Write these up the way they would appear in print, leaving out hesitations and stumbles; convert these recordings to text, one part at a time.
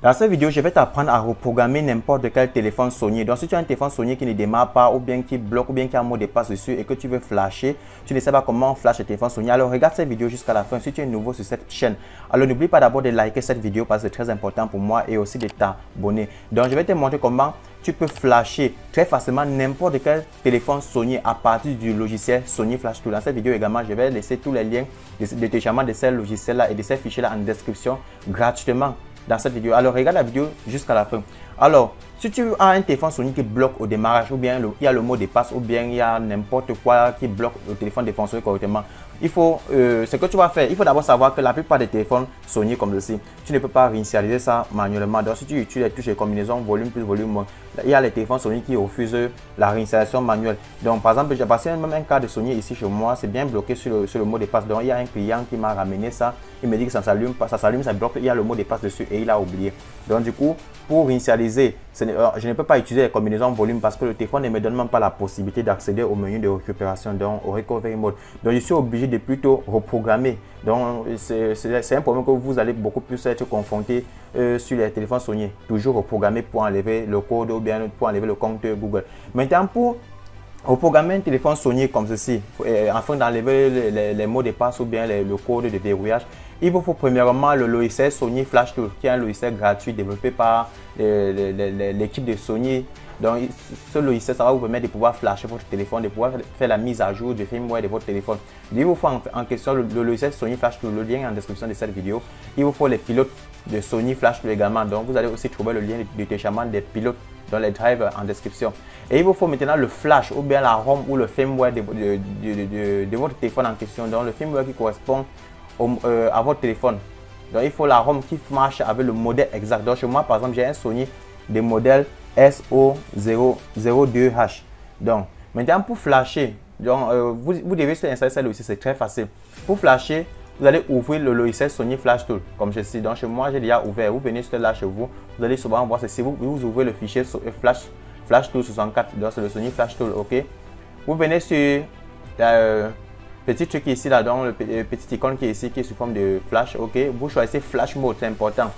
Dans cette vidéo, je vais t'apprendre à reprogrammer n'importe quel téléphone Sony. Donc, si tu as un téléphone Sony qui ne démarre pas ou bien qui bloque ou bien qui a un mot de passe dessus et que tu veux flasher, tu ne sais pas comment on flash le téléphone Sony, alors regarde cette vidéo jusqu'à la fin si tu es nouveau sur cette chaîne. Alors, n'oublie pas d'abord de liker cette vidéo parce que c'est très important pour moi et aussi de t'abonner. Donc, je vais te montrer comment tu peux flasher très facilement n'importe quel téléphone Sony à partir du logiciel Sony Flash Tool. Dans cette vidéo également, je vais laisser tous les liens de téléchargement de ces logiciels-là et de ces fichiers-là en description gratuitement dans cette vidéo. Alors, regarde la vidéo jusqu'à la fin. Alors, si tu as un téléphone Sony qui bloque au démarrage ou bien il y a le mot de passe ou bien il y a n'importe quoi qui bloque le téléphone de fonctionner correctement, il faut, ce que tu vas faire, il faut d'abord savoir que la plupart des téléphones Sony comme ceci, tu ne peux pas réinitialiser ça manuellement. Donc, si tu utilises les touches de combinaison volume plus volume moins, il y a les téléphones Sony qui refusent la réinstallation manuelle. Donc, par exemple, j'ai passé même un cas de Sony ici chez moi, c'est bien bloqué sur le mot de passe. Donc, il y a un client qui m'a ramené ça, il me dit que ça s'allume, ça bloque, il y a le mot de passe dessus et il a oublié. Donc, du coup, pour réinitialiser, je ne peux pas utiliser les combinaisons volume parce que le téléphone ne me donne même pas la possibilité d'accéder au menu de récupération, donc au recovery mode. Donc, je suis obligé de plutôt reprogrammer. Donc, c'est un problème que vous allez beaucoup plus être confronté sur les téléphones Sony. Toujours reprogrammer pour enlever le code ou bien pour enlever le compte Google. Maintenant, pour reprogrammer un téléphone Sony comme ceci, afin d'enlever les mots de passe ou bien le code de verrouillage, il vous faut premièrement le logiciel Sony Flash Tool, qui est un logiciel gratuit développé par l'équipe de Sony. Donc, ce logiciel, ça va vous permettre de pouvoir flasher votre téléphone, de pouvoir faire la mise à jour du firmware de votre téléphone. Il vous faut en question le logiciel Sony Flash Tool, le lien est en description de cette vidéo. Il vous faut les pilotes de Sony Flash Tool également. Donc, vous allez aussi trouver le lien de téléchargement des pilotes dans les drives en description. Et il vous faut maintenant le flash ou bien la ROM ou le firmware de votre téléphone en question. Donc, le firmware qui correspond à votre téléphone. Donc, il faut la ROM qui marche avec le modèle exact. Donc, chez moi, par exemple, j'ai un Sony de modèle SO002H. Donc, maintenant, pour flasher, donc, vous devez installer ça aussi, c'est très facile. Pour flasher, vous allez ouvrir le logiciel Sony Flash Tool, comme ceci. Donc, chez moi, j'ai déjà ouvert. Vous venez sur là chez vous, vous allez souvent voir ceci. Vous ouvrez le fichier Flash Tool 64, donc c'est le Sony Flash Tool, ok. Vous venez sur petit truc ici, là, donc le petit icône qui est ici, qui est sous forme de flash, ok. Vous choisissez Flash Mode, c'est important.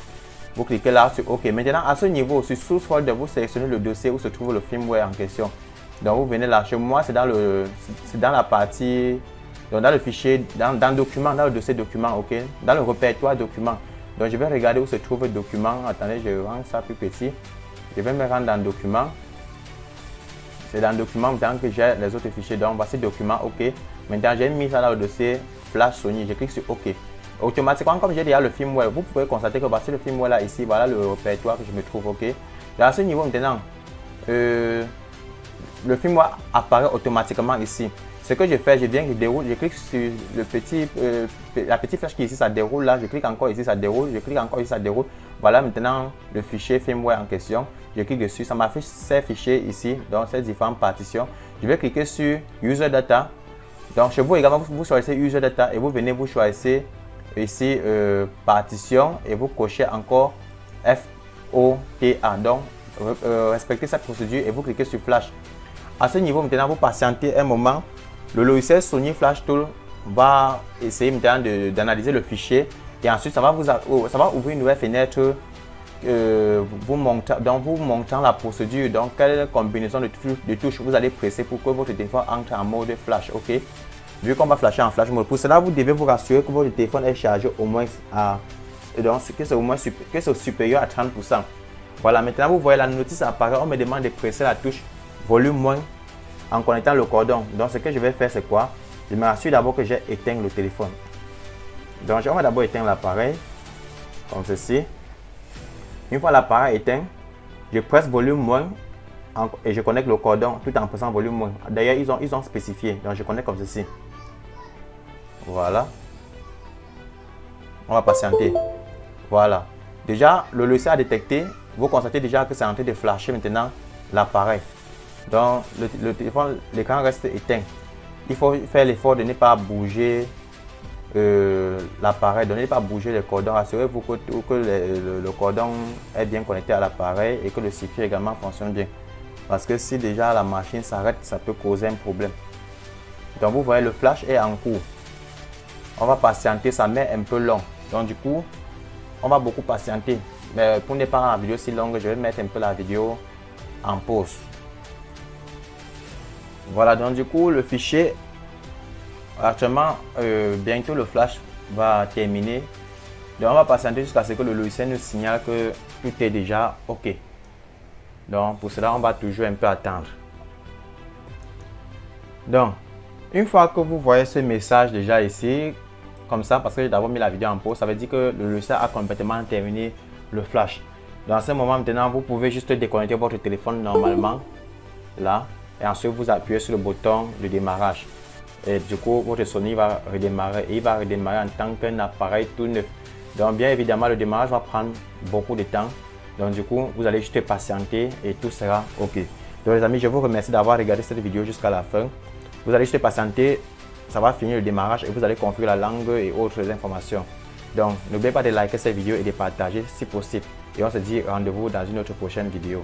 Vous cliquez là sur OK. Maintenant, à ce niveau, sur Source Folder, vous sélectionnez le dossier où se trouve le firmware en question. Donc, vous venez là. Chez moi, c'est dans la partie, donc dans le fichier, dans document, dans le dossier document, OK. Dans le répertoire document. Donc, je vais regarder où se trouve le document. Attendez, je rends ça plus petit. Je vais me rendre dans le document. C'est dans le document tant que j'ai les autres fichiers. Donc, voici document, OK. Maintenant, j'ai mis ça dans le dossier Flash Sony. Je clique sur OK. Automatiquement, comme j'ai déjà le firmware, vous pouvez constater que voici le firmware là ici, voilà le répertoire que je me trouve, ok. Et à ce niveau maintenant, le firmware apparaît automatiquement ici. Ce que je fais, je viens, je déroule, je clique sur la petite flèche qui est ici, ça déroule là, je clique encore ici, ça déroule, je clique encore ici, ça déroule. Voilà maintenant le fichier firmware en question. Je clique dessus, ça m'affiche ces fichiers ici, donc ces différentes partitions. Je vais cliquer sur User Data. Donc chez vous également, vous choisissez User Data et vous venez, vous choisissez ici partition et vous cochez encore FOTA. Donc respectez cette procédure et vous cliquez sur Flash. À ce niveau maintenant, vous patientez un moment. Le logiciel Sony Flash Tool va essayer maintenant d'analyser le fichier et ensuite ça va ouvrir une nouvelle fenêtre vous montrant la procédure, donc quelle combinaison de touches vous allez presser pour que votre téléphone entre en mode flash, ok. Vu qu'on va flasher en flash mode, pour cela vous devez vous rassurer que votre téléphone est chargé au moins à que c'est supérieur à 30%. Voilà, maintenant vous voyez la notice apparaît, on me demande de presser la touche volume moins en connectant le cordon. Donc ce que je vais faire c'est quoi? Je me rassure d'abord que j'ai éteint le téléphone. Donc on va d'abord éteindre l'appareil comme ceci. Une fois l'appareil éteint, je presse volume moins et je connecte le cordon tout en pressant volume moins. D'ailleurs, ils ont spécifié, donc je connecte comme ceci. Voilà. On va patienter. Voilà. Déjà, le logiciel a détecté. Vous constatez déjà que c'est en train de flasher maintenant l'appareil. Donc, le téléphone, l'écran reste éteint. Il faut faire l'effort de ne pas bouger l'appareil, de ne pas bouger le cordon. Assurez-vous que le cordon est bien connecté à l'appareil et que le circuit également fonctionne bien. Parce que si déjà la machine s'arrête, ça peut causer un problème. Donc, vous voyez, le flash est en cours. On va patienter, ça met un peu long. Donc, du coup, on va beaucoup patienter. Mais pour ne pas rendre la vidéo si longue, je vais mettre un peu la vidéo en pause. Voilà, donc du coup, le fichier, actuellement, bientôt le flash va terminer. Donc, on va patienter jusqu'à ce que le logiciel nous signale que tout est déjà OK. Donc, pour cela, on va toujours un peu attendre. Donc, une fois que vous voyez ce message déjà ici, comme ça, parce que j'ai d'abord mis la vidéo en pause, ça veut dire que le logiciel a complètement terminé le flash. Dans ce moment, maintenant, vous pouvez juste déconnecter votre téléphone normalement, là, et ensuite vous appuyez sur le bouton de démarrage. Et du coup, votre Sony va redémarrer et il va redémarrer en tant qu'un appareil tout neuf. Donc, bien évidemment, le démarrage va prendre beaucoup de temps. Donc, du coup, vous allez juste patienter et tout sera OK. Donc, les amis, je vous remercie d'avoir regardé cette vidéo jusqu'à la fin. Vous allez juste patienter, ça va finir le démarrage et vous allez configurer la langue et autres informations. Donc, n'oubliez pas de liker cette vidéo et de partager si possible. Et on se dit rendez-vous dans une autre prochaine vidéo.